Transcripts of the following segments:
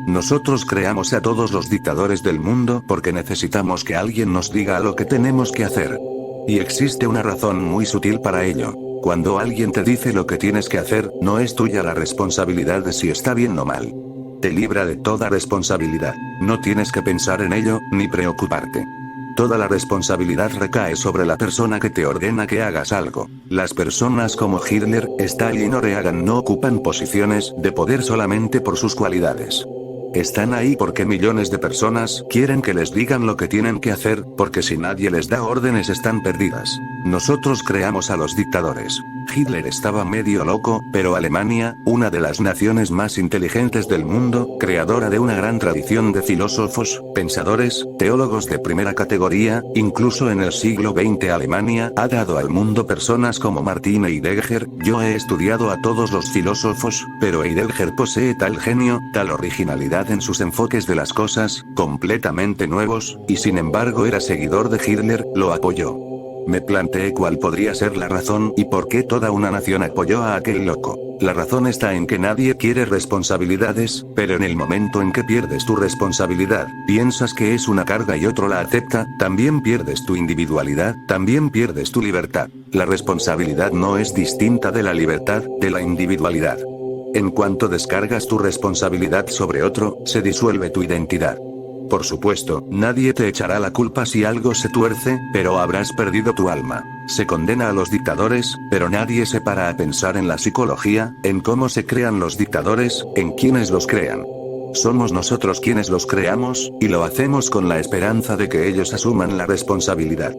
Nosotros creamos a todos los dictadores del mundo porque necesitamos que alguien nos diga lo que tenemos que hacer. Y existe una razón muy sutil para ello. Cuando alguien te dice lo que tienes que hacer, no es tuya la responsabilidad de si está bien o mal. Te libra de toda responsabilidad. No tienes que pensar en ello, ni preocuparte. Toda la responsabilidad recae sobre la persona que te ordena que hagas algo. Las personas como Hitler, Stalin o Reagan no ocupan posiciones de poder solamente por sus cualidades. Están ahí porque millones de personas quieren que les digan lo que tienen que hacer, porque si nadie les da órdenes están perdidas. Nosotros creamos a los dictadores. Hitler estaba medio loco, pero Alemania, una de las naciones más inteligentes del mundo, creadora de una gran tradición de filósofos, pensadores, teólogos de primera categoría, incluso en el siglo XX Alemania ha dado al mundo personas como Martin Heidegger. Yo he estudiado a todos los filósofos, pero Heidegger posee tal genio, tal originalidad en sus enfoques de las cosas, completamente nuevos, y sin embargo era seguidor de Hitler, lo apoyó. Me planteé cuál podría ser la razón y por qué toda una nación apoyó a aquel loco. La razón está en que nadie quiere responsabilidades, pero en el momento en que pierdes tu responsabilidad, piensas que es una carga y otro la acepta, también pierdes tu individualidad, también pierdes tu libertad. La responsabilidad no es distinta de la libertad, de la individualidad. En cuanto descargas tu responsabilidad sobre otro, se disuelve tu identidad. Por supuesto, nadie te echará la culpa si algo se tuerce, pero habrás perdido tu alma. Se condena a los dictadores, pero nadie se para a pensar en la psicología, en cómo se crean los dictadores, en quienes los crean. Somos nosotros quienes los creamos, y lo hacemos con la esperanza de que ellos asuman la responsabilidad.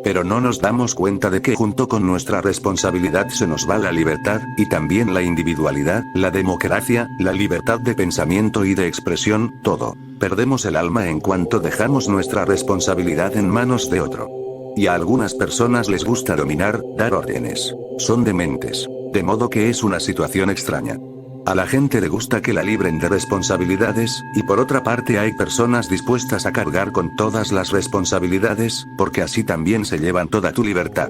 Pero no nos damos cuenta de que junto con nuestra responsabilidad se nos va la libertad, y también la individualidad, la democracia, la libertad de pensamiento y de expresión, todo. Perdemos el alma en cuanto dejamos nuestra responsabilidad en manos de otro. Y a algunas personas les gusta dominar, dar órdenes. Son dementes. De modo que es una situación extraña. A la gente le gusta que la libren de responsabilidades, y por otra parte hay personas dispuestas a cargar con todas las responsabilidades, porque así también se llevan toda tu libertad.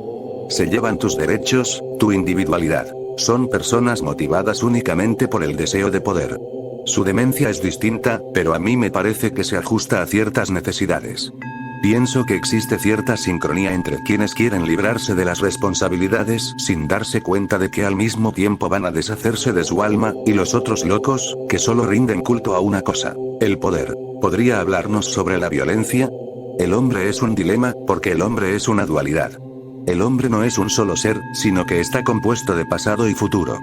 Se llevan tus derechos, tu individualidad. Son personas motivadas únicamente por el deseo de poder. Su demencia es distinta, pero a mí me parece que se ajusta a ciertas necesidades. Pienso que existe cierta sincronía entre quienes quieren librarse de las responsabilidades sin darse cuenta de que al mismo tiempo van a deshacerse de su alma, y los otros locos, que solo rinden culto a una cosa: el poder. ¿Podría hablarnos sobre la violencia? El hombre es un dilema, porque el hombre es una dualidad. El hombre no es un solo ser, sino que está compuesto de pasado y futuro.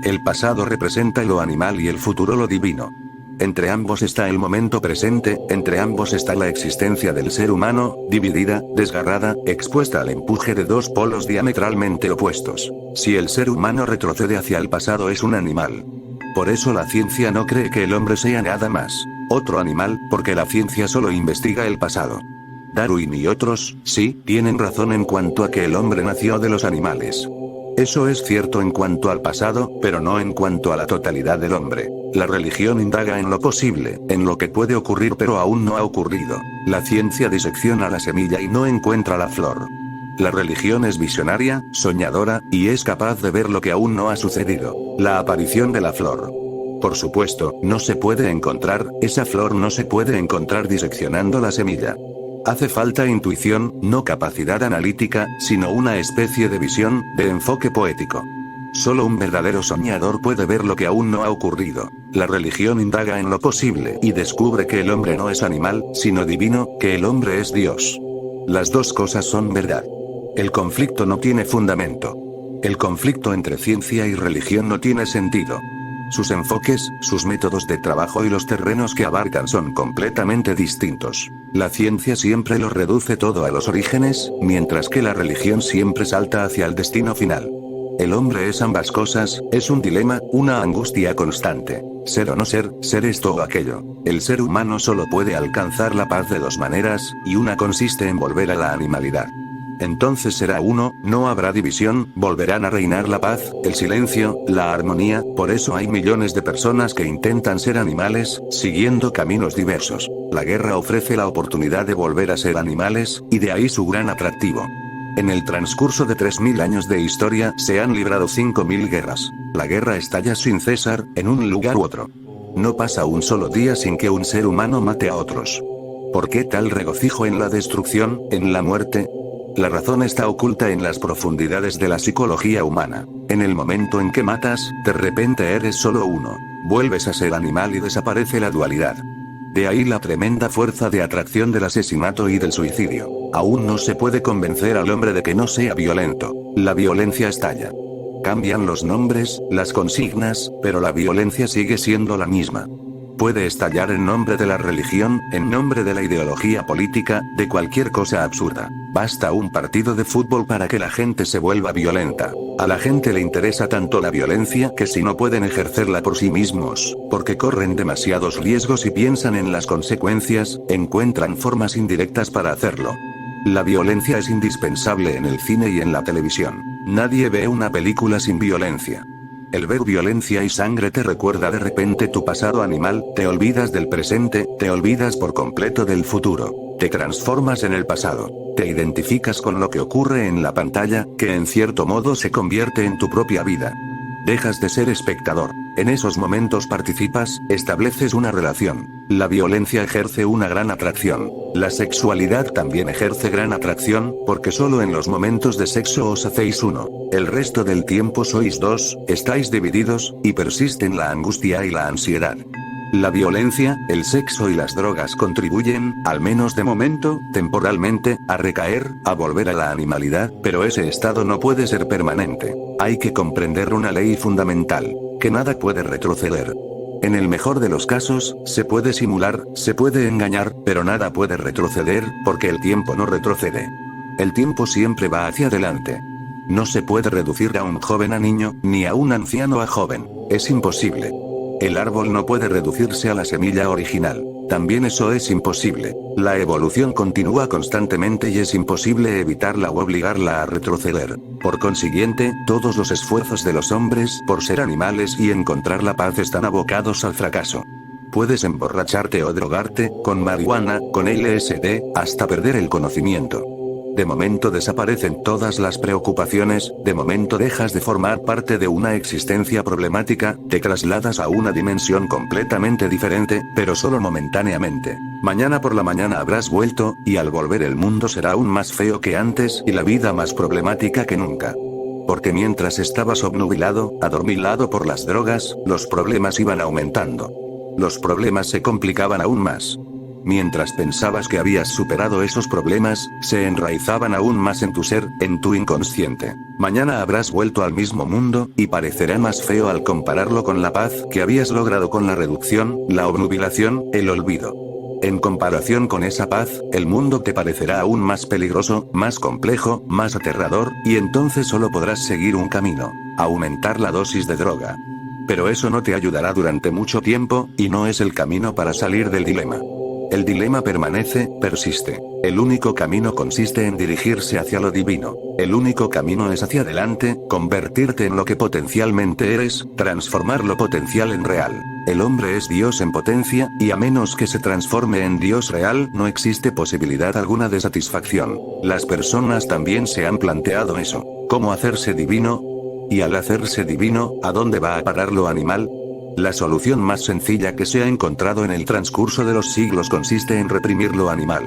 El pasado representa lo animal y el futuro lo divino. Entre ambos está el momento presente, entre ambos está la existencia del ser humano, dividida, desgarrada, expuesta al empuje de dos polos diametralmente opuestos. Si el ser humano retrocede hacia el pasado es un animal. Por eso la ciencia no cree que el hombre sea nada más otro animal, porque la ciencia solo investiga el pasado. Darwin y otros, sí, tienen razón en cuanto a que el hombre nació de los animales. Eso es cierto en cuanto al pasado, pero no en cuanto a la totalidad del hombre. La religión indaga en lo posible, en lo que puede ocurrir pero aún no ha ocurrido. La ciencia disecciona la semilla y no encuentra la flor. La religión es visionaria, soñadora, y es capaz de ver lo que aún no ha sucedido: la aparición de la flor. Por supuesto, no se puede encontrar, esa flor no se puede encontrar diseccionando la semilla. Hace falta intuición, no capacidad analítica, sino una especie de visión, de enfoque poético. Solo un verdadero soñador puede ver lo que aún no ha ocurrido. La religión indaga en lo posible y descubre que el hombre no es animal, sino divino, que el hombre es Dios. Las dos cosas son verdad. El conflicto no tiene fundamento. El conflicto entre ciencia y religión no tiene sentido. Sus enfoques, sus métodos de trabajo y los terrenos que abarcan son completamente distintos. La ciencia siempre lo reduce todo a los orígenes, mientras que la religión siempre salta hacia el destino final. El hombre es ambas cosas, es un dilema, una angustia constante. Ser o no ser, ser esto o aquello. El ser humano solo puede alcanzar la paz de dos maneras, y una consiste en volver a la animalidad. Entonces será uno, no habrá división, volverán a reinar la paz, el silencio, la armonía. Por eso hay millones de personas que intentan ser animales, siguiendo caminos diversos. La guerra ofrece la oportunidad de volver a ser animales, y de ahí su gran atractivo. En el transcurso de 3000 años de historia se han librado 5000 guerras. La guerra estalla sin cesar, en un lugar u otro. No pasa un solo día sin que un ser humano mate a otros. ¿Por qué tal regocijo en la destrucción, en la muerte? La razón está oculta en las profundidades de la psicología humana. En el momento en que matas, de repente eres solo uno. Vuelves a ser animal y desaparece la dualidad. De ahí la tremenda fuerza de atracción del asesinato y del suicidio. Aún no se puede convencer al hombre de que no sea violento. La violencia estalla. Cambian los nombres, las consignas, pero la violencia sigue siendo la misma. Puede estallar en nombre de la religión, en nombre de la ideología política, de cualquier cosa absurda. Basta un partido de fútbol para que la gente se vuelva violenta. A la gente le interesa tanto la violencia que si no pueden ejercerla por sí mismos, porque corren demasiados riesgos y piensan en las consecuencias, encuentran formas indirectas para hacerlo. La violencia es indispensable en el cine y en la televisión. Nadie ve una película sin violencia. El ver violencia y sangre te recuerda de repente tu pasado animal, te olvidas del presente, te olvidas por completo del futuro, te transformas en el pasado, te identificas con lo que ocurre en la pantalla, que en cierto modo se convierte en tu propia vida. Dejas de ser espectador. En esos momentos participas, estableces una relación. La violencia ejerce una gran atracción. La sexualidad también ejerce gran atracción, porque solo en los momentos de sexo os hacéis uno. El resto del tiempo sois dos, estáis divididos, y persisten la angustia y la ansiedad. La violencia, el sexo y las drogas contribuyen, al menos de momento, temporalmente, a recaer, a volver a la animalidad, pero ese estado no puede ser permanente. Hay que comprender una ley fundamental, que nada puede retroceder. En el mejor de los casos, se puede simular, se puede engañar, pero nada puede retroceder, porque el tiempo no retrocede. El tiempo siempre va hacia adelante. No se puede reducir a un joven a niño, ni a un anciano a joven. Es imposible. El árbol no puede reducirse a la semilla original. También eso es imposible. La evolución continúa constantemente y es imposible evitarla o obligarla a retroceder. Por consiguiente, todos los esfuerzos de los hombres por ser animales y encontrar la paz están abocados al fracaso. Puedes emborracharte o drogarte, con marihuana, con LSD, hasta perder el conocimiento. De momento desaparecen todas las preocupaciones, de momento dejas de formar parte de una existencia problemática, te trasladas a una dimensión completamente diferente, pero solo momentáneamente. Mañana por la mañana habrás vuelto, y al volver el mundo será aún más feo que antes y la vida más problemática que nunca. Porque mientras estabas obnubilado, adormilado por las drogas, los problemas iban aumentando. Los problemas se complicaban aún más. Mientras pensabas que habías superado esos problemas, se enraizaban aún más en tu ser, en tu inconsciente. Mañana habrás vuelto al mismo mundo, y parecerá más feo al compararlo con la paz que habías logrado con la reducción, la obnubilación, el olvido. En comparación con esa paz, el mundo te parecerá aún más peligroso, más complejo, más aterrador, y entonces solo podrás seguir un camino: aumentar la dosis de droga. Pero eso no te ayudará durante mucho tiempo, y no es el camino para salir del dilema. El dilema permanece, persiste. El único camino consiste en dirigirse hacia lo divino. El único camino es hacia adelante, convertirte en lo que potencialmente eres, transformar lo potencial en real. El hombre es Dios en potencia, y a menos que se transforme en Dios real, no existe posibilidad alguna de satisfacción. Las personas también se han planteado eso. ¿Cómo hacerse divino? Y al hacerse divino, ¿a dónde va a parar lo animal? La solución más sencilla que se ha encontrado en el transcurso de los siglos consiste en reprimir lo animal.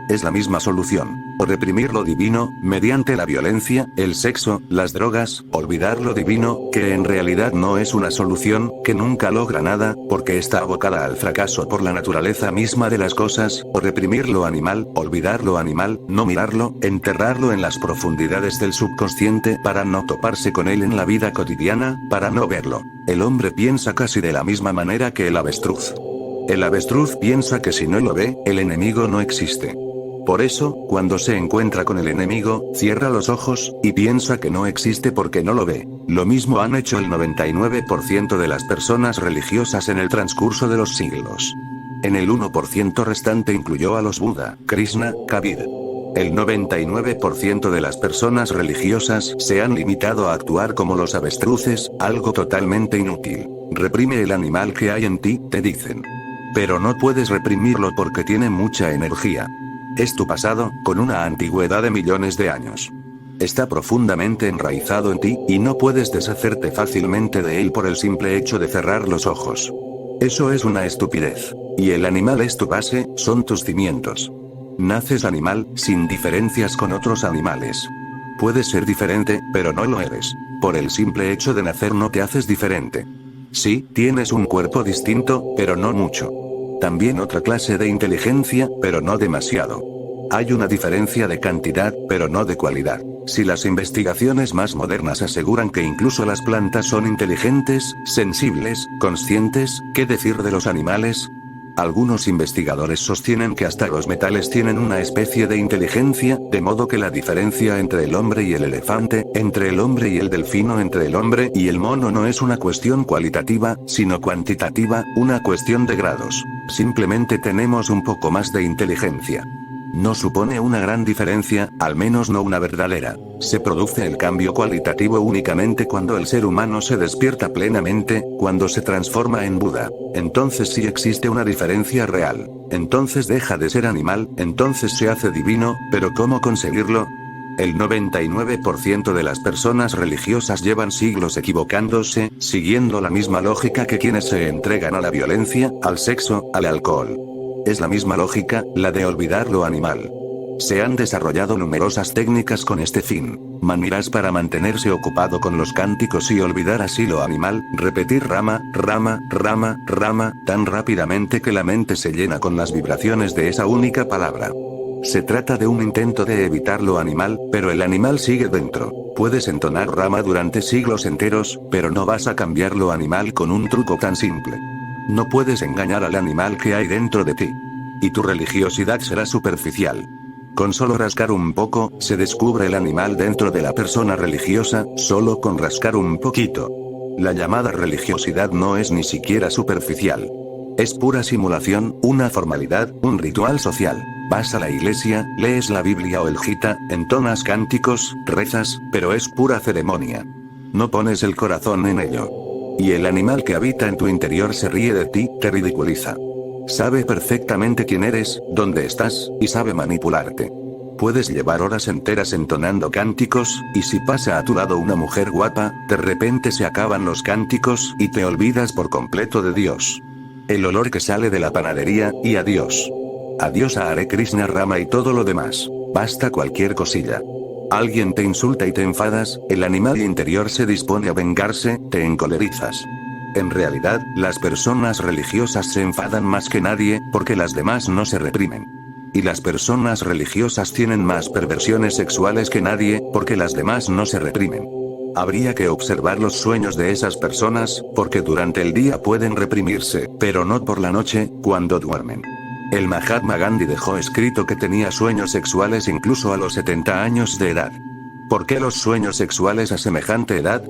Es la misma solución. O reprimir lo divino, mediante la violencia, el sexo, las drogas, olvidar lo divino, que en realidad no es una solución, que nunca logra nada, porque está abocada al fracaso por la naturaleza misma de las cosas, o reprimir lo animal, olvidar lo animal, no mirarlo, enterrarlo en las profundidades del subconsciente para no toparse con él en la vida cotidiana, para no verlo. El hombre piensa casi de la misma manera que el avestruz. El avestruz piensa que si no lo ve, el enemigo no existe. Por eso, cuando se encuentra con el enemigo, cierra los ojos, y piensa que no existe porque no lo ve. Lo mismo han hecho el 99% de las personas religiosas en el transcurso de los siglos. En el 1% restante incluyó a los Buda, Krishna, Kabir. El 99% de las personas religiosas se han limitado a actuar como los avestruces, algo totalmente inútil. Reprime el animal que hay en ti, te dicen. Pero no puedes reprimirlo porque tiene mucha energía. Es tu pasado, con una antigüedad de millones de años. Está profundamente enraizado en ti, y no puedes deshacerte fácilmente de él por el simple hecho de cerrar los ojos. Eso es una estupidez. Y el animal es tu base, son tus cimientos. Naces animal, sin diferencias con otros animales. Puedes ser diferente, pero no lo eres. Por el simple hecho de nacer no te haces diferente. Sí, tienes un cuerpo distinto, pero no mucho. También otra clase de inteligencia, pero no demasiado. Hay una diferencia de cantidad, pero no de cualidad. Si las investigaciones más modernas aseguran que incluso las plantas son inteligentes, sensibles, conscientes, ¿qué decir de los animales? Algunos investigadores sostienen que hasta los metales tienen una especie de inteligencia, de modo que la diferencia entre el hombre y el elefante, entre el hombre y el delfino, entre el hombre y el mono no es una cuestión cualitativa, sino cuantitativa, una cuestión de grados. Simplemente tenemos un poco más de inteligencia. No supone una gran diferencia, al menos no una verdadera. Se produce el cambio cualitativo únicamente cuando el ser humano se despierta plenamente, cuando se transforma en Buda. Entonces sí existe una diferencia real. Entonces deja de ser animal, entonces se hace divino, pero ¿cómo conseguirlo? El 99% de las personas religiosas llevan siglos equivocándose, siguiendo la misma lógica que quienes se entregan a la violencia, al sexo, al alcohol. Es la misma lógica, la de olvidar lo animal. Se han desarrollado numerosas técnicas con este fin. Maneras para mantenerse ocupado con los cánticos y olvidar así lo animal, repetir rama, rama, rama, rama, tan rápidamente que la mente se llena con las vibraciones de esa única palabra. Se trata de un intento de evitar lo animal, pero el animal sigue dentro. Puedes entonar rama durante siglos enteros, pero no vas a cambiar lo animal con un truco tan simple. No puedes engañar al animal que hay dentro de ti. Y tu religiosidad será superficial. Con solo rascar un poco, se descubre el animal dentro de la persona religiosa, solo con rascar un poquito. La llamada religiosidad no es ni siquiera superficial. Es pura simulación, una formalidad, un ritual social. Vas a la iglesia, lees la Biblia o el Gita, entonas cánticos, rezas, pero es pura ceremonia. No pones el corazón en ello. Y el animal que habita en tu interior se ríe de ti, te ridiculiza. Sabe perfectamente quién eres, dónde estás, y sabe manipularte. Puedes llevar horas enteras entonando cánticos, y si pasa a tu lado una mujer guapa, de repente se acaban los cánticos y te olvidas por completo de Dios. El olor que sale de la panadería, y adiós. Adiós a Hare Krishna Rama y todo lo demás. Basta cualquier cosilla. Alguien te insulta y te enfadas, el animal interior se dispone a vengarse, te encolerizas. En realidad, las personas religiosas se enfadan más que nadie, porque las demás no se reprimen. Y las personas religiosas tienen más perversiones sexuales que nadie, porque las demás no se reprimen. Habría que observar los sueños de esas personas, porque durante el día pueden reprimirse, pero no por la noche, cuando duermen. El Mahatma Gandhi dejó escrito que tenía sueños sexuales incluso a los 70 años de edad. ¿Por qué los sueños sexuales a semejante edad?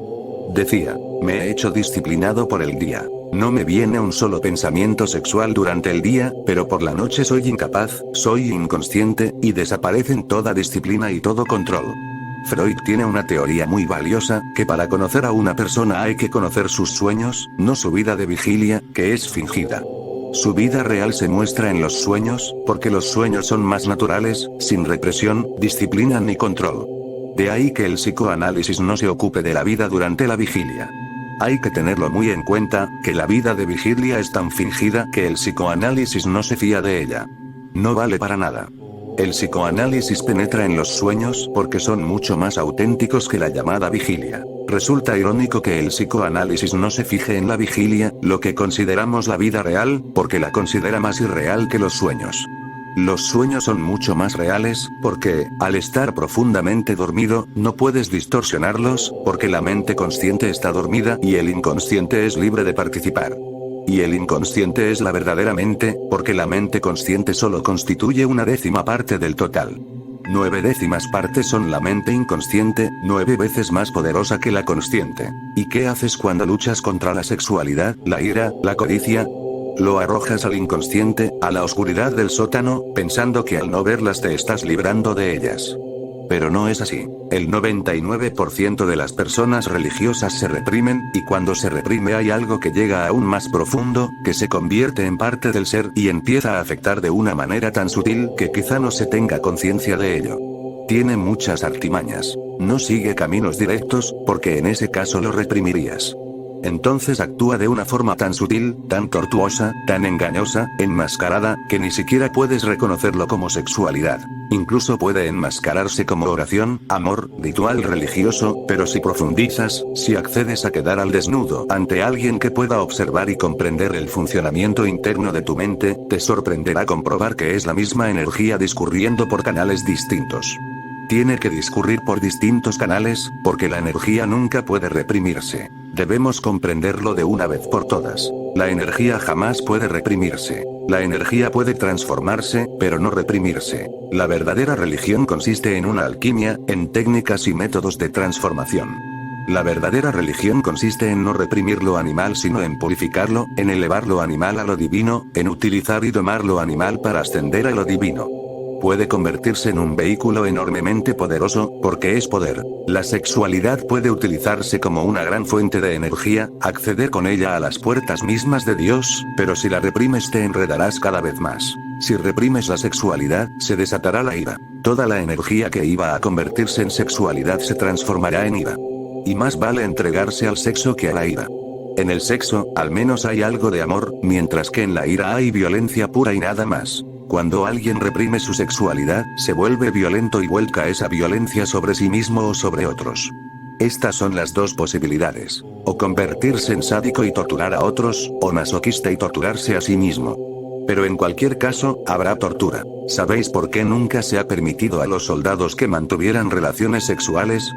Decía, me he hecho disciplinado por el día. No me viene un solo pensamiento sexual durante el día, pero por la noche soy incapaz, soy inconsciente, y desaparecen toda disciplina y todo control. Freud tiene una teoría muy valiosa, que para conocer a una persona hay que conocer sus sueños, no su vida de vigilia, que es fingida. Su vida real se muestra en los sueños, porque los sueños son más naturales, sin represión, disciplina ni control. De ahí que el psicoanálisis no se ocupe de la vida durante la vigilia. Hay que tenerlo muy en cuenta, que la vida de vigilia es tan fingida que el psicoanálisis no se fía de ella. No vale para nada. El psicoanálisis penetra en los sueños porque son mucho más auténticos que la llamada vigilia. Resulta irónico que el psicoanálisis no se fije en la vigilia, lo que consideramos la vida real, porque la considera más irreal que los sueños. Los sueños son mucho más reales, porque, al estar profundamente dormido, no puedes distorsionarlos, porque la mente consciente está dormida y el inconsciente es libre de participar. Y el inconsciente es la verdadera mente, porque la mente consciente solo constituye una décima parte del total. 9 décimas partes son la mente inconsciente, 9 veces más poderosa que la consciente. ¿Y qué haces cuando luchas contra la sexualidad, la ira, la codicia? Lo arrojas al inconsciente, a la oscuridad del sótano, pensando que al no verlas te estás librando de ellas. Pero no es así. El 99% de las personas religiosas se reprimen, y cuando se reprime hay algo que llega aún más profundo, que se convierte en parte del ser y empieza a afectar de una manera tan sutil que quizá no se tenga conciencia de ello. Tiene muchas artimañas. No sigue caminos directos, porque en ese caso lo reprimirías. Entonces actúa de una forma tan sutil, tan tortuosa, tan engañosa, enmascarada, que ni siquiera puedes reconocerlo como sexualidad. Incluso puede enmascararse como oración, amor, ritual religioso, pero si profundizas, si accedes a quedar al desnudo ante alguien que pueda observar y comprender el funcionamiento interno de tu mente, te sorprenderá comprobar que es la misma energía discurriendo por canales distintos. Tiene que discurrir por distintos canales, porque la energía nunca puede reprimirse. Debemos comprenderlo de una vez por todas. La energía jamás puede reprimirse. La energía puede transformarse, pero no reprimirse. La verdadera religión consiste en una alquimia, en técnicas y métodos de transformación. La verdadera religión consiste en no reprimir lo animal sino en purificarlo, en elevar lo animal a lo divino, en utilizar y domar lo animal para ascender a lo divino. Puede convertirse en un vehículo enormemente poderoso, porque es poder. La sexualidad puede utilizarse como una gran fuente de energía, acceder con ella a las puertas mismas de Dios, pero si la reprimes te enredarás cada vez más. Si reprimes la sexualidad, se desatará la ira. Toda la energía que iba a convertirse en sexualidad se transformará en ira. Y más vale entregarse al sexo que a la ira. En el sexo, al menos hay algo de amor, mientras que en la ira hay violencia pura y nada más. Cuando alguien reprime su sexualidad, se vuelve violento y vuelca esa violencia sobre sí mismo o sobre otros. Estas son las dos posibilidades. O convertirse en sádico y torturar a otros, o masoquista y torturarse a sí mismo. Pero en cualquier caso, habrá tortura. ¿Sabéis por qué nunca se ha permitido a los soldados que mantuvieran relaciones sexuales?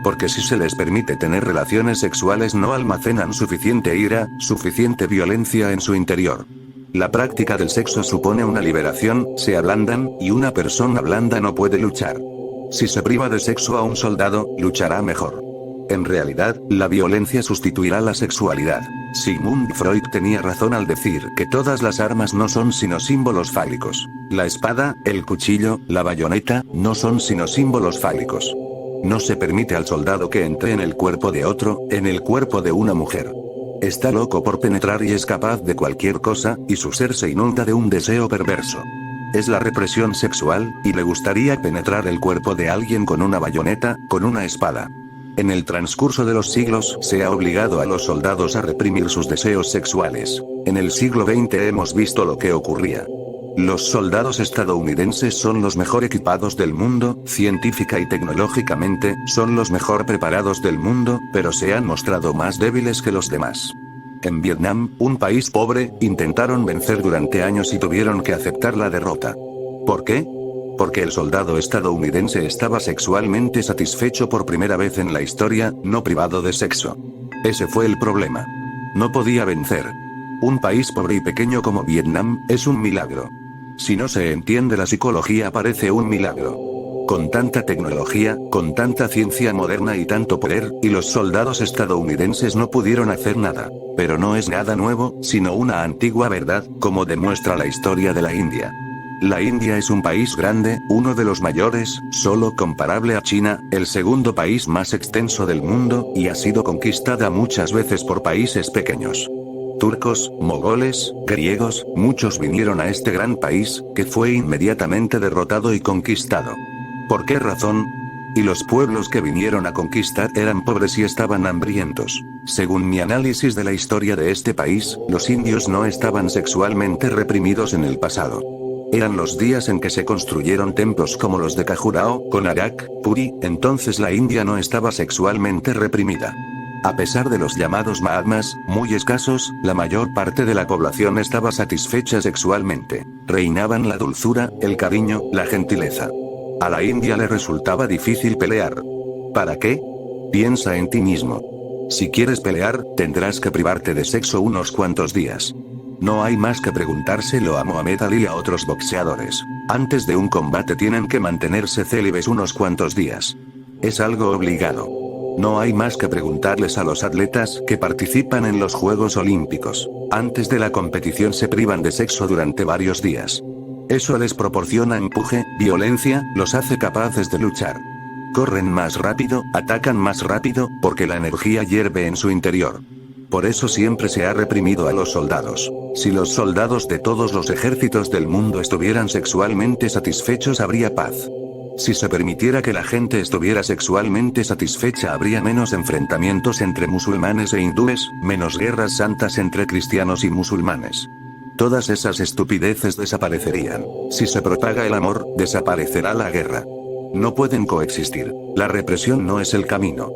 Porque si se les permite tener relaciones sexuales no almacenan suficiente ira, suficiente violencia en su interior. La práctica del sexo supone una liberación, se ablandan, y una persona blanda no puede luchar. Si se priva de sexo a un soldado, luchará mejor. En realidad, la violencia sustituirá la sexualidad. Sigmund Freud tenía razón al decir que todas las armas no son sino símbolos fálicos. La espada, el cuchillo, la bayoneta, no son sino símbolos fálicos. No se permite al soldado que entre en el cuerpo de otro, en el cuerpo de una mujer. Está loco por penetrar y es capaz de cualquier cosa, y su ser se inunda de un deseo perverso. Es la represión sexual, y le gustaría penetrar el cuerpo de alguien con una bayoneta, con una espada. En el transcurso de los siglos, se ha obligado a los soldados a reprimir sus deseos sexuales. En el siglo XX hemos visto lo que ocurría. Los soldados estadounidenses son los mejor equipados del mundo, científica y tecnológicamente, son los mejor preparados del mundo, pero se han mostrado más débiles que los demás. En Vietnam, un país pobre, intentaron vencer durante años y tuvieron que aceptar la derrota. ¿Por qué? Porque el soldado estadounidense estaba sexualmente satisfecho por primera vez en la historia, no privado de sexo. Ese fue el problema. No podía vencer. Un país pobre y pequeño como Vietnam, es un milagro. Si no se entiende la psicología parece un milagro. Con tanta tecnología, con tanta ciencia moderna y tanto poder, y los soldados estadounidenses no pudieron hacer nada. Pero no es nada nuevo, sino una antigua verdad, como demuestra la historia de la India. La India es un país grande, uno de los mayores, solo comparable a China, el segundo país más extenso del mundo, y ha sido conquistada muchas veces por países pequeños. Turcos, mogoles, griegos, muchos vinieron a este gran país, que fue inmediatamente derrotado y conquistado. ¿Por qué razón? Y los pueblos que vinieron a conquistar eran pobres y estaban hambrientos. Según mi análisis de la historia de este país, los indios no estaban sexualmente reprimidos en el pasado. Eran los días en que se construyeron templos como los de Khajuraho, Konarak, Puri, entonces la India no estaba sexualmente reprimida. A pesar de los llamados Mahatmas, muy escasos, la mayor parte de la población estaba satisfecha sexualmente. Reinaban la dulzura, el cariño, la gentileza. A la India le resultaba difícil pelear. ¿Para qué? Piensa en ti mismo. Si quieres pelear, tendrás que privarte de sexo unos cuantos días. No hay más que preguntárselo a Muhammad Ali y a otros boxeadores. Antes de un combate tienen que mantenerse célibes unos cuantos días. Es algo obligado. No hay más que preguntarles a los atletas que participan en los Juegos Olímpicos. Antes de la competición se privan de sexo durante varios días. Eso les proporciona empuje, violencia, los hace capaces de luchar. Corren más rápido, atacan más rápido, porque la energía hierve en su interior. Por eso siempre se ha reprimido a los soldados. Si los soldados de todos los ejércitos del mundo estuvieran sexualmente satisfechos habría paz. Si se permitiera que la gente estuviera sexualmente satisfecha, habría menos enfrentamientos entre musulmanes e hindúes, menos guerras santas entre cristianos y musulmanes. Todas esas estupideces desaparecerían. Si se propaga el amor, desaparecerá la guerra. No pueden coexistir. La represión no es el camino.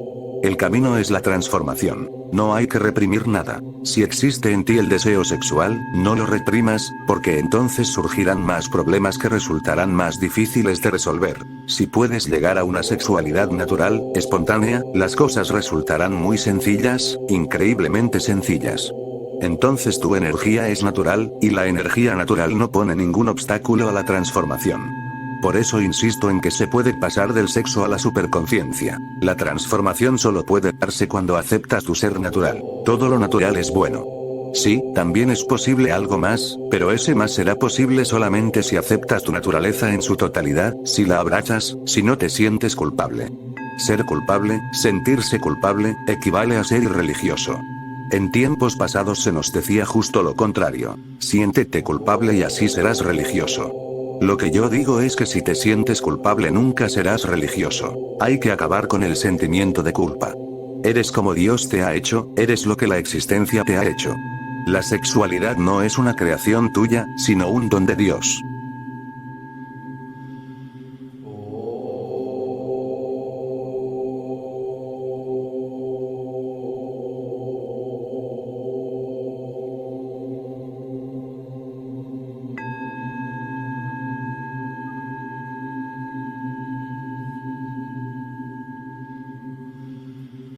El camino es la transformación. No hay que reprimir nada. Si existe en ti el deseo sexual, no lo reprimas, porque entonces surgirán más problemas que resultarán más difíciles de resolver. Si puedes llegar a una sexualidad natural, espontánea, las cosas resultarán muy sencillas, increíblemente sencillas. Entonces tu energía es natural, y la energía natural no pone ningún obstáculo a la transformación. Por eso insisto en que se puede pasar del sexo a la superconciencia. La transformación solo puede darse cuando aceptas tu ser natural. Todo lo natural es bueno. Sí, también es posible algo más, pero ese más será posible solamente si aceptas tu naturaleza en su totalidad, si la abrazas, si no te sientes culpable. Ser culpable, sentirse culpable, equivale a ser irreligioso. En tiempos pasados se nos decía justo lo contrario. Siéntete culpable y así serás religioso. Lo que yo digo es que si te sientes culpable nunca serás religioso. Hay que acabar con el sentimiento de culpa. Eres como Dios te ha hecho, eres lo que la existencia te ha hecho. La sexualidad no es una creación tuya, sino un don de Dios.